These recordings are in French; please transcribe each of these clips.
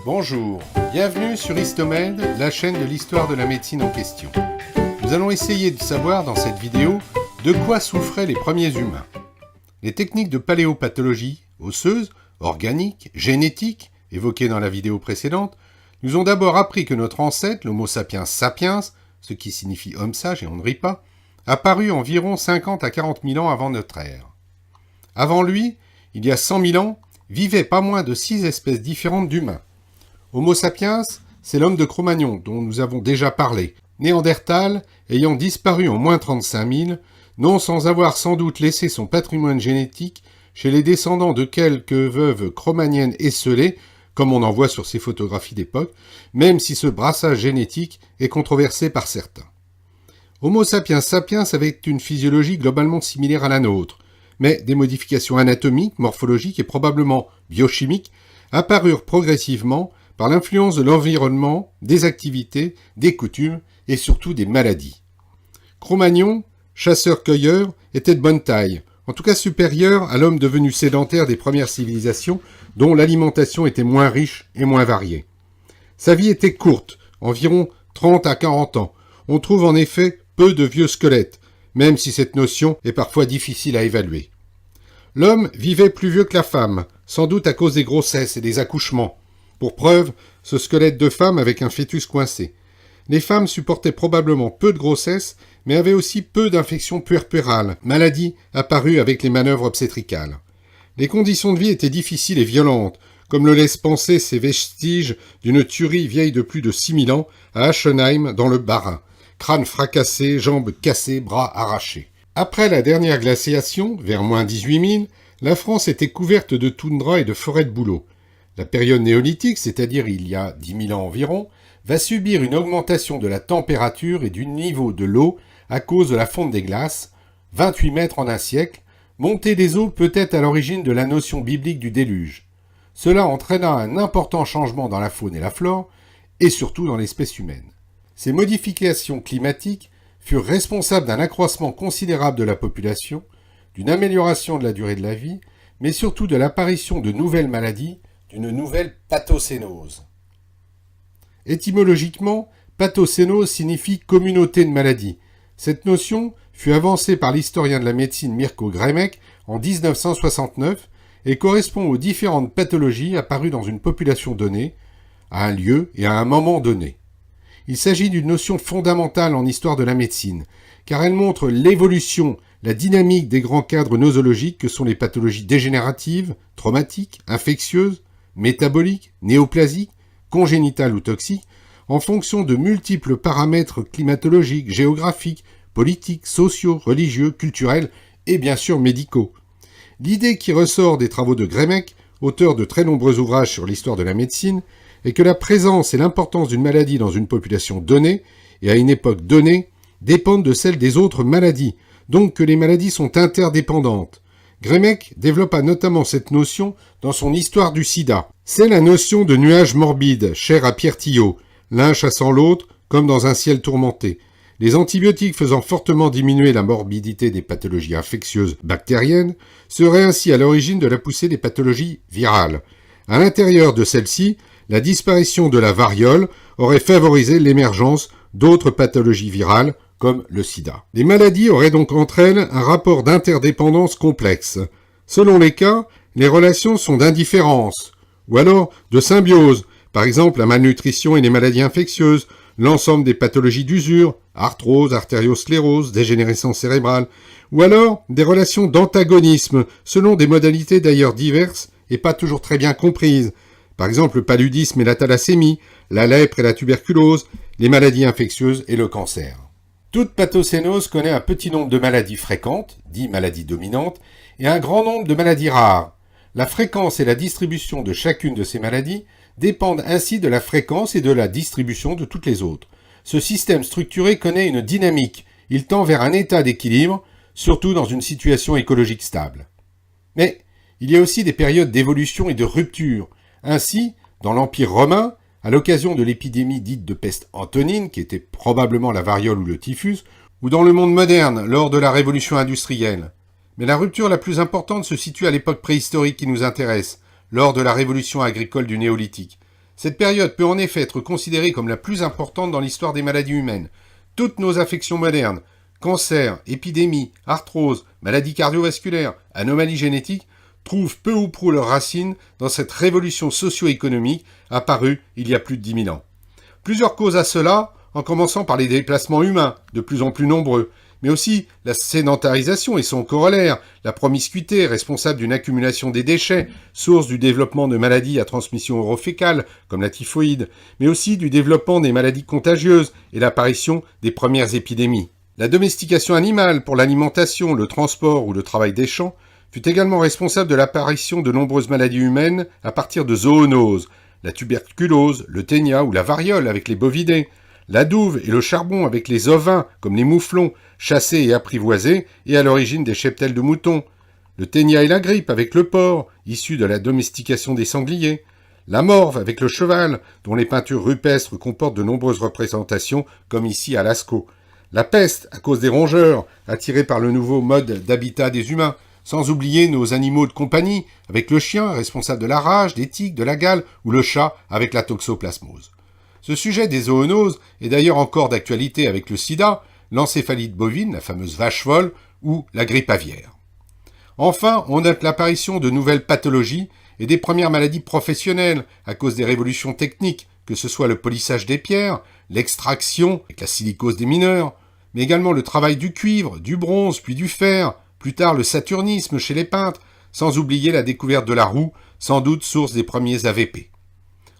Bonjour, bienvenue sur Histomed, la chaîne de l'histoire de la médecine en question. Nous allons essayer de savoir dans cette vidéo de quoi souffraient les premiers humains. Les techniques de paléopathologie, osseuse, organique, génétique, évoquées dans la vidéo précédente, nous ont d'abord appris que notre ancêtre, l'Homo sapiens sapiens, ce qui signifie homme sage et on ne rit pas, apparut environ 50 à 40 000 ans avant notre ère. Avant lui, il y a 100 000 ans, vivaient pas moins de 6 espèces différentes d'humains. Homo sapiens, c'est l'homme de Cro-Magnon dont nous avons déjà parlé, Néandertal ayant disparu en moins 35 000, non sans avoir sans doute laissé son patrimoine génétique chez les descendants de quelques veuves cro-magniennes esseulées, comme on en voit sur ces photographies d'époque, même si ce brassage génétique est controversé par certains. Homo sapiens sapiens avait une physiologie globalement similaire à la nôtre, mais des modifications anatomiques, morphologiques et probablement biochimiques apparurent progressivement par l'influence de l'environnement, des activités, des coutumes et surtout des maladies. Cro-Magnon, chasseur-cueilleur, était de bonne taille, en tout cas supérieur à l'homme devenu sédentaire des premières civilisations dont l'alimentation était moins riche et moins variée. Sa vie était courte, environ 30 à 40 ans. On trouve en effet peu de vieux squelettes, même si cette notion est parfois difficile à évaluer. L'homme vivait plus vieux que la femme, sans doute à cause des grossesses et des accouchements. Pour preuve, ce squelette de femme avec un fœtus coincé. Les femmes supportaient probablement peu de grossesses, mais avaient aussi peu d'infections puerpérales, maladie apparue avec les manœuvres obstétricales. Les conditions de vie étaient difficiles et violentes, comme le laissent penser ces vestiges d'une tuerie vieille de plus de 6000 ans à Aschenheim dans le Bas-Rhin. Crâne fracassé, jambes cassées, bras arrachés. Après la dernière glaciation, vers moins 18 000, la France était couverte de toundra et de forêts de bouleaux. La période néolithique, c'est-à-dire il y a 10 000 ans environ, va subir une augmentation de la température et du niveau de l'eau à cause de la fonte des glaces, 28 mètres en un siècle, montée des eaux peut-être à l'origine de la notion biblique du déluge. Cela entraîna un important changement dans la faune et la flore, et surtout dans l'espèce humaine. Ces modifications climatiques furent responsables d'un accroissement considérable de la population, d'une amélioration de la durée de la vie, mais surtout de l'apparition de nouvelles maladies, d'une nouvelle pathocénose. Étymologiquement, pathocénose signifie communauté de maladies. Cette notion fut avancée par l'historien de la médecine Mirko Grmek en 1969 et correspond aux différentes pathologies apparues dans une population donnée, à un lieu et à un moment donné. Il s'agit d'une notion fondamentale en histoire de la médecine, car elle montre l'évolution, la dynamique des grands cadres nosologiques que sont les pathologies dégénératives, traumatiques, infectieuses, métaboliques, néoplasiques, congénitales ou toxiques, en fonction de multiples paramètres climatologiques, géographiques, politiques, sociaux, religieux, culturels et bien sûr médicaux. L'idée qui ressort des travaux de Grmek, auteur de très nombreux ouvrages sur l'histoire de la médecine, est que la présence et l'importance d'une maladie dans une population donnée et à une époque donnée dépendent de celle des autres maladies, donc que les maladies sont interdépendantes. Grmek développa notamment cette notion dans son Histoire du sida. C'est la notion de nuage morbide, chère à Pierre Tillot, l'un chassant l'autre comme dans un ciel tourmenté. Les antibiotiques faisant fortement diminuer la morbidité des pathologies infectieuses bactériennes seraient ainsi à l'origine de la poussée des pathologies virales. À l'intérieur de celle-ci, la disparition de la variole aurait favorisé l'émergence d'autres pathologies virales, comme le sida. Les maladies auraient donc entre elles un rapport d'interdépendance complexe. Selon les cas, les relations sont d'indifférence, ou alors de symbiose, par exemple la malnutrition et les maladies infectieuses, l'ensemble des pathologies d'usure, arthrose, artériosclérose, dégénérescence cérébrale, ou alors des relations d'antagonisme, selon des modalités d'ailleurs diverses et pas toujours très bien comprises, par exemple le paludisme et la thalassémie, la lèpre et la tuberculose, les maladies infectieuses et le cancer. Toute pathocénose connaît un petit nombre de maladies fréquentes, dit maladies dominantes, et un grand nombre de maladies rares. La fréquence et la distribution de chacune de ces maladies dépendent ainsi de la fréquence et de la distribution de toutes les autres. Ce système structuré connaît une dynamique, il tend vers un état d'équilibre, surtout dans une situation écologique stable. Mais il y a aussi des périodes d'évolution et de rupture. Ainsi, dans l'Empire romain, à l'occasion de l'épidémie dite de peste antonine, qui était probablement la variole ou le typhus, ou dans le monde moderne, lors de la révolution industrielle. Mais la rupture la plus importante se situe à l'époque préhistorique qui nous intéresse, lors de la révolution agricole du néolithique. Cette période peut en effet être considérée comme la plus importante dans l'histoire des maladies humaines. Toutes nos affections modernes, cancer, épidémies, arthrose, maladies cardiovasculaires, anomalies génétiques, trouvent peu ou prou leurs racines dans cette révolution socio-économique apparue il y a plus de 10 000 ans. Plusieurs causes à cela, en commençant par les déplacements humains, de plus en plus nombreux, mais aussi la sédentarisation et son corollaire, la promiscuité responsable d'une accumulation des déchets, source du développement de maladies à transmission orofécale, comme la typhoïde, mais aussi du développement des maladies contagieuses et l'apparition des premières épidémies. La domestication animale pour l'alimentation, le transport ou le travail des champs fut également responsable de l'apparition de nombreuses maladies humaines à partir de zoonoses, la tuberculose, le ténia ou la variole avec les bovidés, la douve et le charbon avec les ovins, comme les mouflons, chassés et apprivoisés, et à l'origine des cheptels de moutons, le ténia et la grippe avec le porc, issu de la domestication des sangliers, la morve avec le cheval, dont les peintures rupestres comportent de nombreuses représentations, comme ici à Lascaux, la peste à cause des rongeurs, attirés par le nouveau mode d'habitat des humains, sans oublier nos animaux de compagnie, avec le chien, responsable de la rage, des tiques, de la gale, ou le chat, avec la toxoplasmose. Ce sujet des zoonoses est d'ailleurs encore d'actualité avec le sida, l'encéphalite bovine, la fameuse vache folle, ou la grippe aviaire. Enfin, on note l'apparition de nouvelles pathologies et des premières maladies professionnelles à cause des révolutions techniques, que ce soit le polissage des pierres, l'extraction, avec la silicose des mineurs, mais également le travail du cuivre, du bronze, puis du fer, plus tard le saturnisme chez les peintres, sans oublier la découverte de la roue, sans doute source des premiers AVP.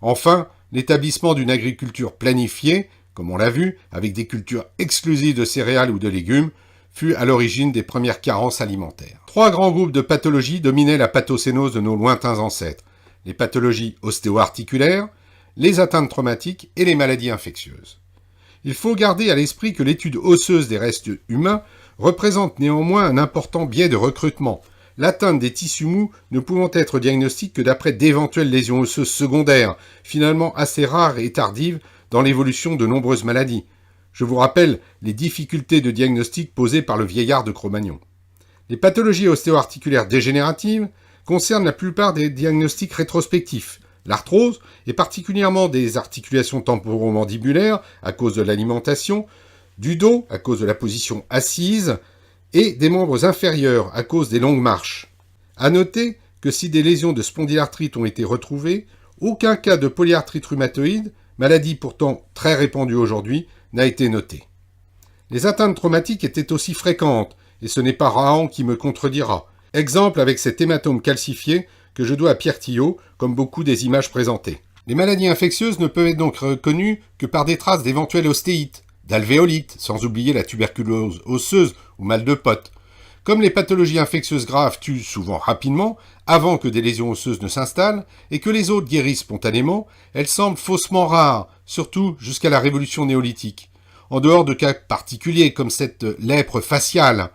Enfin, l'établissement d'une agriculture planifiée, comme on l'a vu, avec des cultures exclusives de céréales ou de légumes, fut à l'origine des premières carences alimentaires. 3 grands groupes de pathologies dominaient la pathocénose de nos lointains ancêtres. Les pathologies ostéo-articulaires, les atteintes traumatiques et les maladies infectieuses. Il faut garder à l'esprit que l'étude osseuse des restes humains représente néanmoins un important biais de recrutement, l'atteinte des tissus mous ne pouvant être diagnostiquée que d'après d'éventuelles lésions osseuses secondaires, finalement assez rares et tardives dans l'évolution de nombreuses maladies. Je vous rappelle les difficultés de diagnostic posées par le vieillard de Cro-Magnon. Les pathologies ostéo-articulaires dégénératives concernent la plupart des diagnostics rétrospectifs. L'arthrose, et particulièrement des articulations temporomandibulaires à cause de l'alimentation, du dos à cause de la position assise, et des membres inférieurs à cause des longues marches. À noter que si des lésions de spondylarthrite ont été retrouvées, aucun cas de polyarthrite rhumatoïde, maladie pourtant très répandue aujourd'hui, n'a été noté. Les atteintes traumatiques étaient aussi fréquentes, et ce n'est pas Rahan qui me contredira. Exemple avec cet hématome calcifié que je dois à Pierre Tillot, comme beaucoup des images présentées. Les maladies infectieuses ne peuvent être donc reconnues que par des traces d'éventuelles ostéites, d'alvéolite, sans oublier la tuberculose osseuse ou mal de pote. Comme les pathologies infectieuses graves tuent souvent rapidement, avant que des lésions osseuses ne s'installent, et que les autres guérissent spontanément, elles semblent faussement rares, surtout jusqu'à la révolution néolithique. En dehors de cas particuliers comme cette lèpre faciale.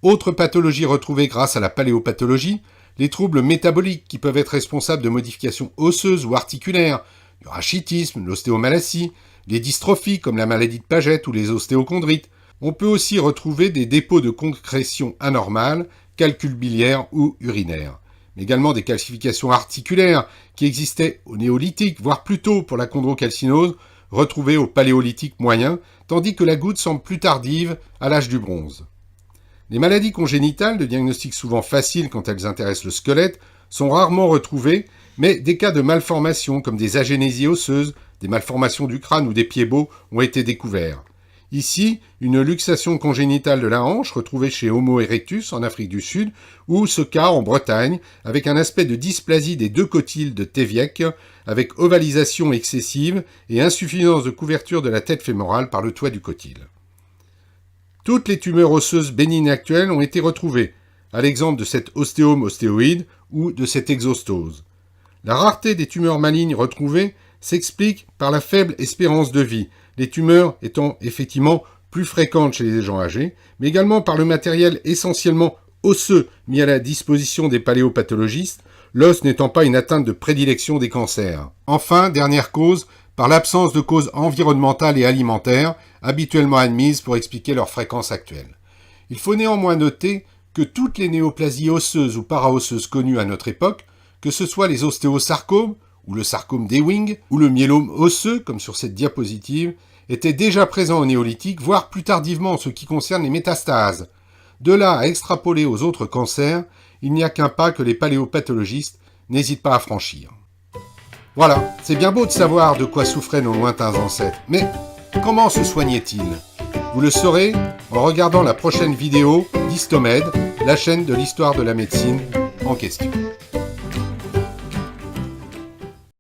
Autre pathologie retrouvée grâce à la paléopathologie, les troubles métaboliques qui peuvent être responsables de modifications osseuses ou articulaires, du rachitisme, l'ostéomalacie, les dystrophies comme la maladie de Paget ou les ostéochondrites. On peut aussi retrouver des dépôts de concrétion anormales, calculs biliaires ou urinaires, mais également des calcifications articulaires qui existaient au néolithique, voire plus tôt pour la chondrocalcinose, retrouvées au paléolithique moyen, tandis que la goutte semble plus tardive à l'âge du bronze. Les maladies congénitales, de diagnostic souvent facile quand elles intéressent le squelette, sont rarement retrouvées, mais des cas de malformations comme des agénésies osseuses, des malformations du crâne ou des pieds beaux ont été découverts. Ici, une luxation congénitale de la hanche retrouvée chez Homo erectus en Afrique du Sud, ou ce cas en Bretagne, avec un aspect de dysplasie des 2 cotyles de Téviec, avec ovalisation excessive et insuffisance de couverture de la tête fémorale par le toit du cotyle. Toutes les tumeurs osseuses bénignes actuelles ont été retrouvées, à l'exemple de cet ostéome ostéoïde ou de cette exostose. La rareté des tumeurs malignes retrouvées s'explique par la faible espérance de vie, les tumeurs étant effectivement plus fréquentes chez les gens âgés, mais également par le matériel essentiellement osseux mis à la disposition des paléopathologistes, l'os n'étant pas une atteinte de prédilection des cancers. Enfin, dernière cause, par l'absence de causes environnementales et alimentaires, habituellement admises pour expliquer leur fréquence actuelle. Il faut néanmoins noter que toutes les néoplasies osseuses ou paraosseuses connues à notre époque, que ce soit les ostéosarcomes ou le sarcome d'Ewing, ou le myélome osseux, comme sur cette diapositive, étaient déjà présents au néolithique, voire plus tardivement en ce qui concerne les métastases. De là à extrapoler aux autres cancers, il n'y a qu'un pas que les paléopathologistes n'hésitent pas à franchir. Voilà, c'est bien beau de savoir de quoi souffraient nos lointains ancêtres, mais comment se soignaient-ils ? Vous le saurez en regardant la prochaine vidéo d'Histomed, la chaîne de l'histoire de la médecine en question.